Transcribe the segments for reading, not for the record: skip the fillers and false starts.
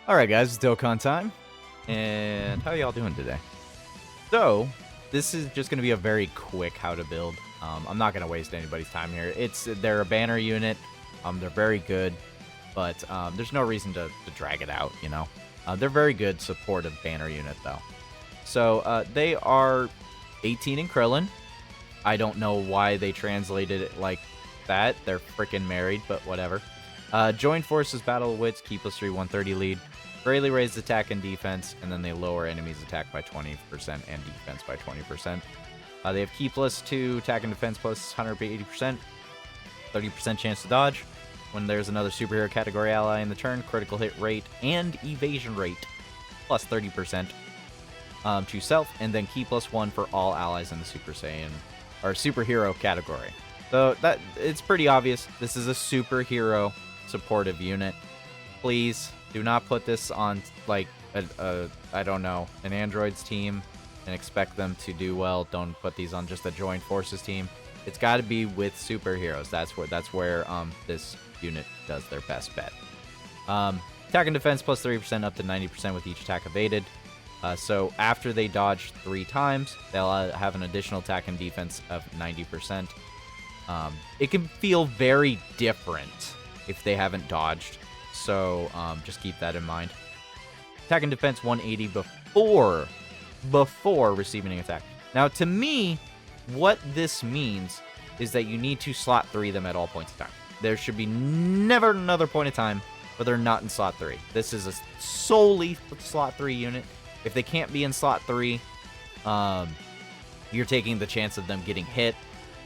Alright guys, it's Dokkan time, and how y'all doing today? So, this is just going to be a very quick how to build. I'm not going to waste anybody's time here. They're a banner unit, they're very good, but there's no reason to drag it out, you know? They're very good supportive banner unit though. So, they are 18 in Krillin. I don't know why they translated it like that. They're freaking married, but whatever. Joined forces, battle of wits, key +3, 130 lead. Greatly raise attack and defense, and then they lower enemies' attack by 20% and defense by 20%. They have key +2, attack and defense plus 180%, 30% chance to dodge. When there's another superhero category ally in the turn, critical hit rate and evasion rate plus 30% to self, and then key +1 for all allies in the Super Saiyan or superhero category. So that it's pretty obvious. This is a superhero supportive unit. Please do not put this on like I don't know, an androids team and expect them to do well. Don't put these on just a joined forces team. It's got to be with superheroes. That's where this unit does their best bet. Attack and defense plus 30% up to 90% with each attack evaded. So after they dodge 3 times, they'll have an additional attack and defense of 90%. It can feel very different if they haven't dodged. So just keep that in mind. Attack and defense 180 before receiving an attack. Now, to me, what this means is that you need to slot 3 them at all points of time. There should be never another point of time where they're not in slot 3. This is a solely slot 3 unit. If they can't be in slot 3, you're taking the chance of them getting hit.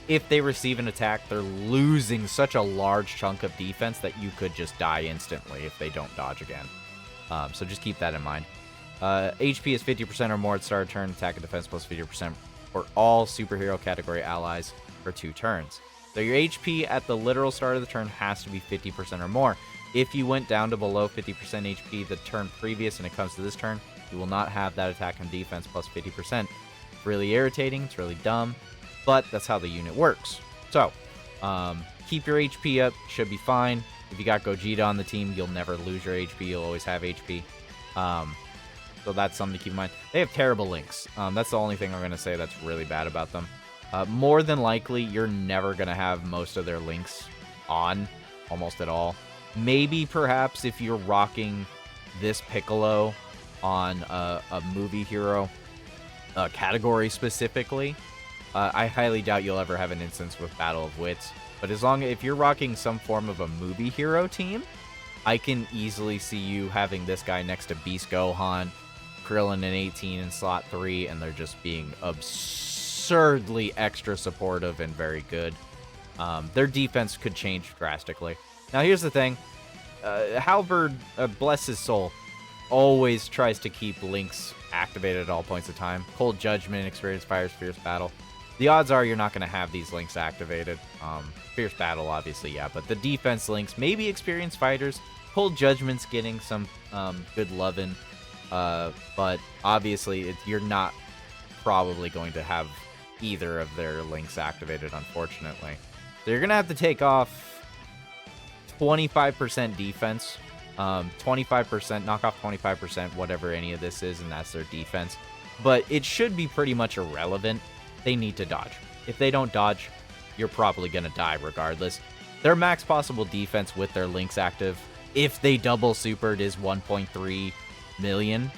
If they receive an attack, they're losing such a large chunk of defense that you could just die instantly if they don't dodge again. So just keep that in mind. HP is 50% or more at start of turn. Attack and defense plus 50% for all superhero category allies for 2 turns. So your HP at the literal start of the turn has to be 50% or more. If you went down to below 50% HP the turn previous and it comes to this turn, you will not have that attack and defense plus 50%. It's really irritating. It's really dumb. But that's how the unit works. So, keep your HP up. Should be fine. If you got Gogeta on the team, you'll never lose your HP. You'll always have HP. So that's something to keep in mind. They have terrible links. That's the only thing I'm going to say that's really bad about them. More than likely, you're never going to have most of their links on, almost at all. Maybe, perhaps, if you're rocking this Piccolo on a movie hero category specifically, I highly doubt you'll ever have an instance with Battle of Wits. But if you're rocking some form of a movie hero team, I can easily see you having this guy next to Beast Gohan, Krillin in 18 in slot 3, and they're just being absurdly extra supportive and very good. Their defense could change drastically. Now here's the thing. Halberd, bless his soul, always tries to keep links activated at all points of time. Cold Judgment, Experience Fire's Fierce Battle. The odds are you're not going to have these links activated. Fierce Battle, obviously, yeah. But the defense links, maybe Experienced Fighters. Cold Judgment's getting some good lovin'. But obviously, you're not probably going to have either of their links activated, unfortunately. So you're going to have to take off 25% defense. 25%, knock off 25%, whatever any of this is, and that's their defense. But it should be pretty much irrelevant. They need to dodge. If they don't dodge, you're probably going to die regardless. Their max possible defense with their links active, if they double supered, is 1.3 million.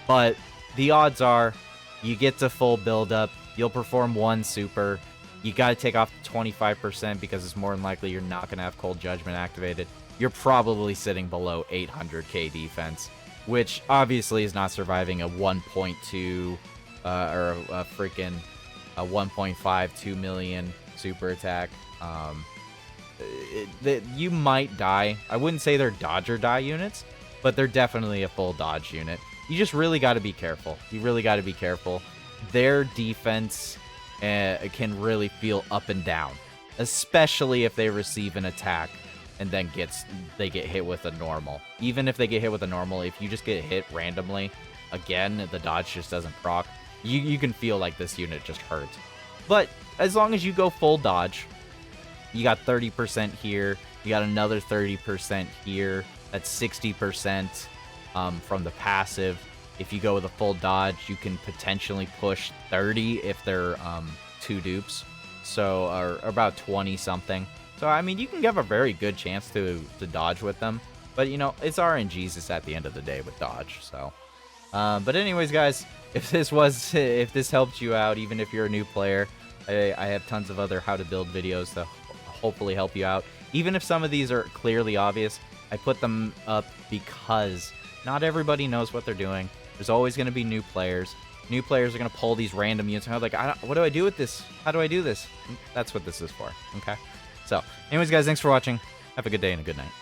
But the odds are you get to full build-up, you'll perform 1 super, you got to take off 25% because it's more than likely you're not going to have Cold Judgment activated. You're probably sitting below 800k defense, which obviously is not surviving a 1.2 or a freaking 1.5, 2 million super attack. You might die. I wouldn't say they're dodge or die units, but they're definitely a full dodge unit. You just really got to be careful. You really got to be careful. Their defense can really feel up and down, especially if they receive an attack and then they get hit with a normal. Even if they get hit with a normal, if you just get hit randomly, again, the dodge just doesn't proc, you can feel like this unit just hurts. But as long as you go full dodge, you got 30% here, you got another 30% here, that's 60%. from the passive. If you go with a full dodge, you can potentially push 30 if they're 2 dupes, so or about 20 something. So I mean, you can have a very good chance to dodge with them, but you know, it's RNGesus at the end of the day with dodge. So, but anyways, guys, if this helped you out, even if you're a new player, I have tons of other how to build videos to hopefully help you out. Even if some of these are clearly obvious, I put them up because not everybody knows what they're doing. There's always going to be new players. New players are going to pull these random units. And I'm like, what do I do with this? How do I do this? That's what this is for. Okay. So, anyways, guys, thanks for watching. Have a good day and a good night.